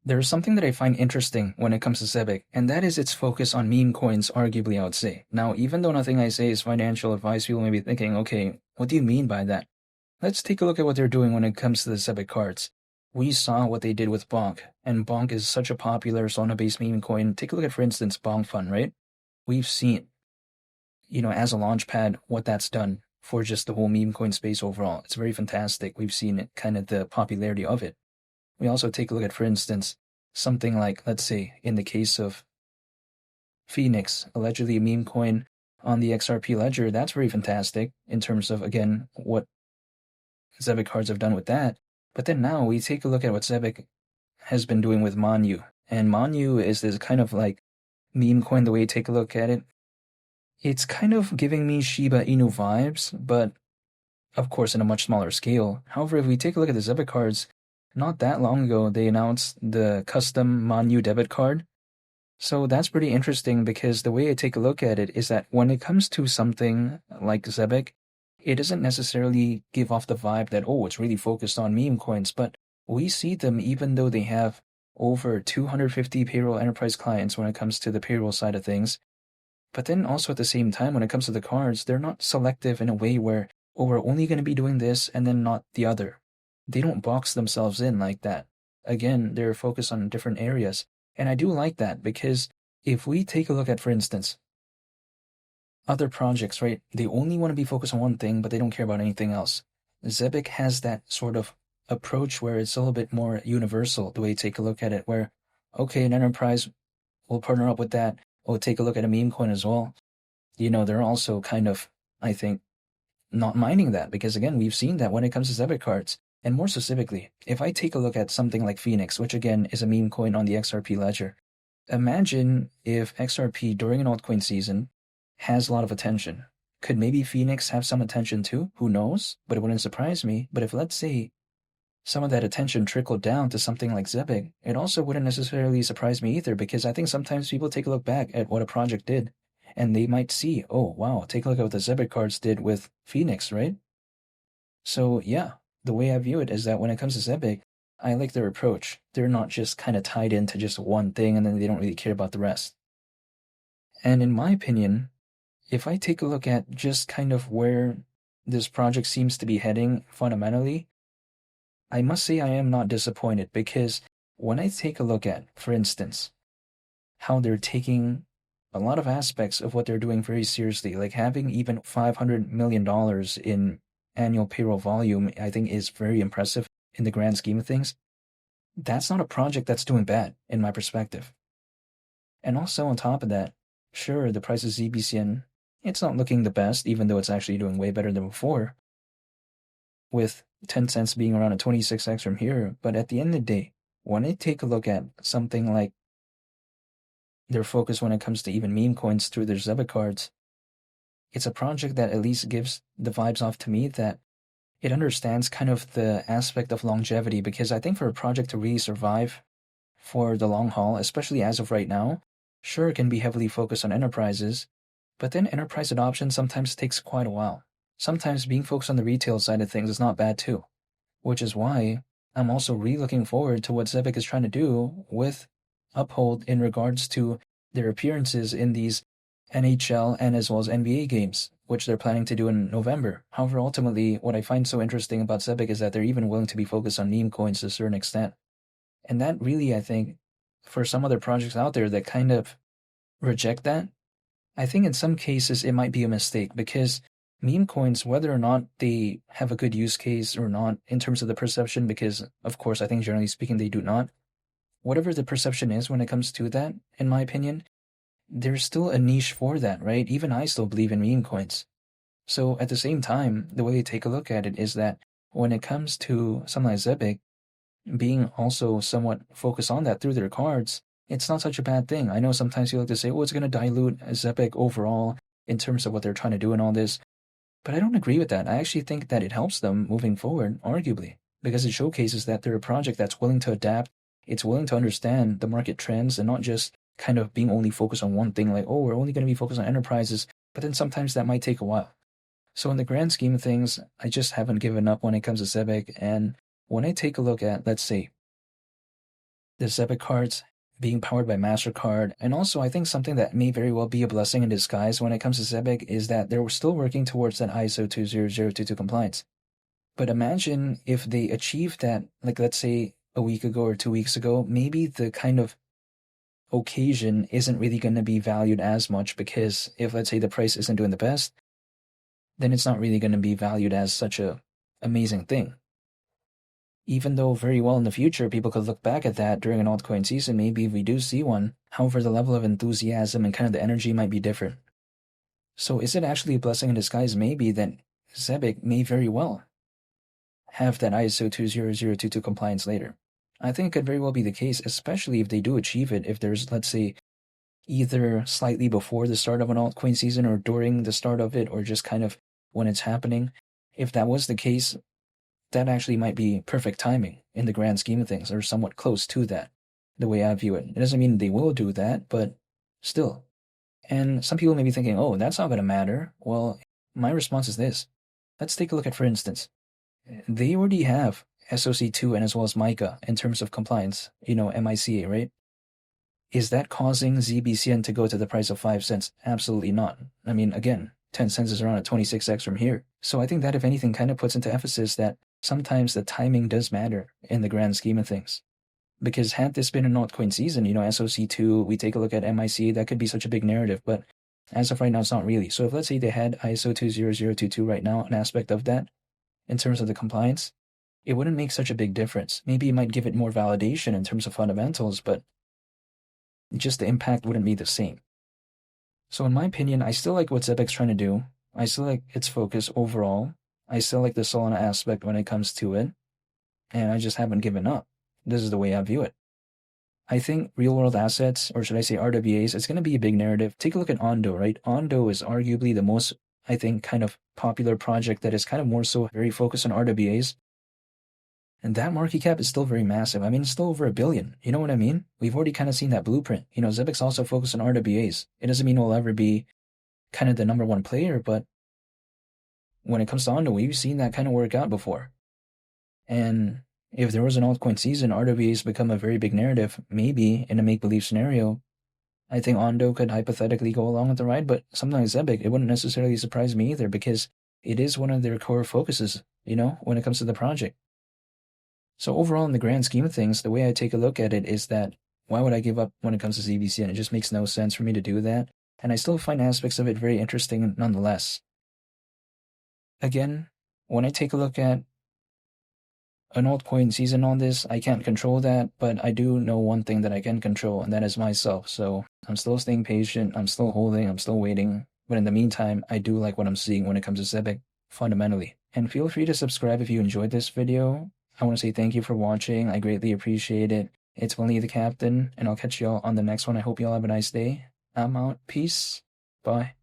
There's something that I find interesting when it comes to Zebec, and that is its focus on meme coins, arguably, I would say. Now, even though nothing I say is financial advice, people may be thinking, okay, what do you mean by that? Let's take a look at what they're doing when it comes to the Zebec cards. We saw what they did with Bonk, and Bonk is such a popular Solana-based meme coin. Take a look at, for instance, Bonk Fun, right? We've seen, as a launchpad, what that's done for just the whole meme coin space overall. It's very fantastic. We've seen it, kind of the popularity of it. We also take a look at, for instance, something like, let's say, in the case of Phoenix, allegedly a meme coin on the XRP ledger. That's very fantastic in terms of, again, what Zebec cards have done with that. But then now we take a look at what Zebec has been doing with Manu. And Manu is this kind of like meme coin, the way you take a look at it. It's kind of giving me Shiba Inu vibes, but of course in a much smaller scale. However, if we take a look at the Zebec cards, not that long ago they announced the custom Manu debit card. So that's pretty interesting because the way I take a look at it is that when it comes to something like Zebec, it doesn't necessarily give off the vibe that, oh, it's really focused on meme coins, but we see them even though they have over 250 payroll enterprise clients when it comes to the payroll side of things. But then also at the same time, when it comes to the cards, they're not selective in a way where, oh, we're only going to be doing this and then not the other. They don't box themselves in like that. Again, they're focused on different areas. And I do like that because if we take a look at, for instance, other projects, right? They only want to be focused on one thing, but they don't care about anything else. Zebec has that sort of approach where it's a little bit more universal, the way you take a look at it, where, okay, an enterprise will partner up with that. We'll take a look at a meme coin as well. They're also kind of, I think, not minding that because, again, we've seen that when it comes to Zebec cards. And more specifically, if I take a look at something like Phoenix, which again is a meme coin on the XRP ledger, imagine if XRP during an altcoin season has a lot of attention. Could maybe Phoenix have some attention too? Who knows? But it wouldn't surprise me. But if, let's say, some of that attention trickled down to something like Zebec, it also wouldn't necessarily surprise me either because I think sometimes people take a look back at what a project did and they might see, oh, wow, take a look at what the Zebec cards did with Phoenix, right? So, yeah, the way I view it is that when it comes to Zebec, I like their approach. They're not just kind of tied into just one thing and then they don't really care about the rest. And in my opinion, if I take a look at just kind of where this project seems to be heading fundamentally, I must say I am not disappointed because when I take a look at, for instance, how they're taking a lot of aspects of what they're doing very seriously, like having even $500 million in annual payroll volume, I think is very impressive in the grand scheme of things. That's not a project that's doing bad in my perspective. And also on top of that, sure, the price of ZBCN, it's not looking the best, even though it's actually doing way better than before, with 10 cents being around a 26x from here. But at the end of the day, when I take a look at something like their focus when it comes to even meme coins through their Zebec cards, it's a project that at least gives the vibes off to me that it understands kind of the aspect of longevity, because I think for a project to really survive for the long haul, especially as of right now, sure, it can be heavily focused on enterprises, but then enterprise adoption sometimes takes quite a while. Sometimes being focused on the retail side of things is not bad too, which is why I'm also really looking forward to what Zebec is trying to do with Uphold in regards to their appearances in these NHL and as well as NBA games, which they're planning to do in November. However, ultimately, what I find so interesting about Zebec is that they're even willing to be focused on meme coins to a certain extent. And that really, I think, for some other projects out there that kind of reject that, I think in some cases it might be a mistake because meme coins, whether or not they have a good use case or not in terms of the perception, because of course I think generally speaking they do not, whatever the perception is when it comes to that, in my opinion, there's still a niche for that, right? Even I still believe in meme coins. So at the same time, the way you take a look at it is that when it comes to something like Zebec, being also somewhat focused on that through their cards, it's not such a bad thing. I know sometimes you like to say, oh, it's going to dilute Zebec overall in terms of what they're trying to do and all this. But I don't agree with that. I actually think that it helps them moving forward, arguably, because it showcases that they're a project that's willing to adapt. It's willing to understand the market trends and not just kind of being only focused on one thing, like, oh, we're only going to be focused on enterprises, but then sometimes that might take a while. So in the grand scheme of things, I just haven't given up when it comes to Zebec. And when I take a look at, let's say, the Zebec cards being powered by MasterCard. And also, I think something that may very well be a blessing in disguise when it comes to Zebec is that they're still working towards that ISO 20022 compliance. But imagine if they achieved that, like let's say a week ago or 2 weeks ago, maybe the kind of occasion isn't really going to be valued as much, because if let's say the price isn't doing the best, then it's not really going to be valued as such a amazing thing. Even though very well in the future people could look back at that during an altcoin season, maybe if we do see one, however the level of enthusiasm and kind of the energy might be different. So is it actually a blessing in disguise maybe that Zebec may very well have that ISO 20022 compliance later? I think it could very well be the case, especially if they do achieve it, if there's, let's say, either slightly before the start of an altcoin season or during the start of it, or just kind of when it's happening. If that was the case, that actually might be perfect timing in the grand scheme of things, or somewhat close to that, the way I view it. It doesn't mean they will do that, but still. And some people may be thinking, oh, that's not going to matter. Well, my response is this. Let's take a look at, for instance, they already have SOC2 and as well as MICA in terms of compliance, MICA, right? Is that causing ZBCN to go to the price of 5 cents? Absolutely not. I mean, again, 10 cents is around a 26x from here. So I think that, if anything, kind of puts into emphasis that sometimes the timing does matter in the grand scheme of things. Because had this been an altcoin season, SOC2, we take a look at MICA, that could be such a big narrative, but as of right now, it's not really. So if let's say they had ISO 20022 right now, an aspect of that, in terms of the compliance, it wouldn't make such a big difference. Maybe it might give it more validation in terms of fundamentals, but just the impact wouldn't be the same. So in my opinion, I still like what Zebec's trying to do. I still like its focus overall. I still like the Solana aspect when it comes to it. And I just haven't given up. This is the way I view it. I think real-world assets, or should I say RWAs, it's going to be a big narrative. Take a look at Ondo, right? Ondo is arguably the most, I think, kind of popular project that is kind of more so very focused on RWAs. And that market cap is still very massive. I mean, it's still over $1 billion. You know what I mean? We've already kind of seen that blueprint. Zebec's also focused on RWAs. It doesn't mean we'll ever be kind of the number one player, but when it comes to Ondo, we've seen that kind of work out before. And if there was an altcoin season, RWAs become a very big narrative, maybe in a make-believe scenario. I think Ondo could hypothetically go along with the ride, but something like Zebec, it wouldn't necessarily surprise me either, because it is one of their core focuses, when it comes to the project. So overall, in the grand scheme of things, the way I take a look at it is that, why would I give up when it comes to ZBCN? It just makes no sense for me to do that, and I still find aspects of it very interesting nonetheless. Again, when I take a look at an altcoin season on this, I can't control that, but I do know one thing that I can control, and that is myself. So I'm still staying patient, I'm still holding, I'm still waiting, but in the meantime, I do like what I'm seeing when it comes to Zebec, fundamentally. And feel free to subscribe if you enjoyed this video. I want to say thank you for watching. I greatly appreciate it. It's Willie the Captain, and I'll catch y'all on the next one. I hope y'all have a nice day. I'm out. Peace. Bye.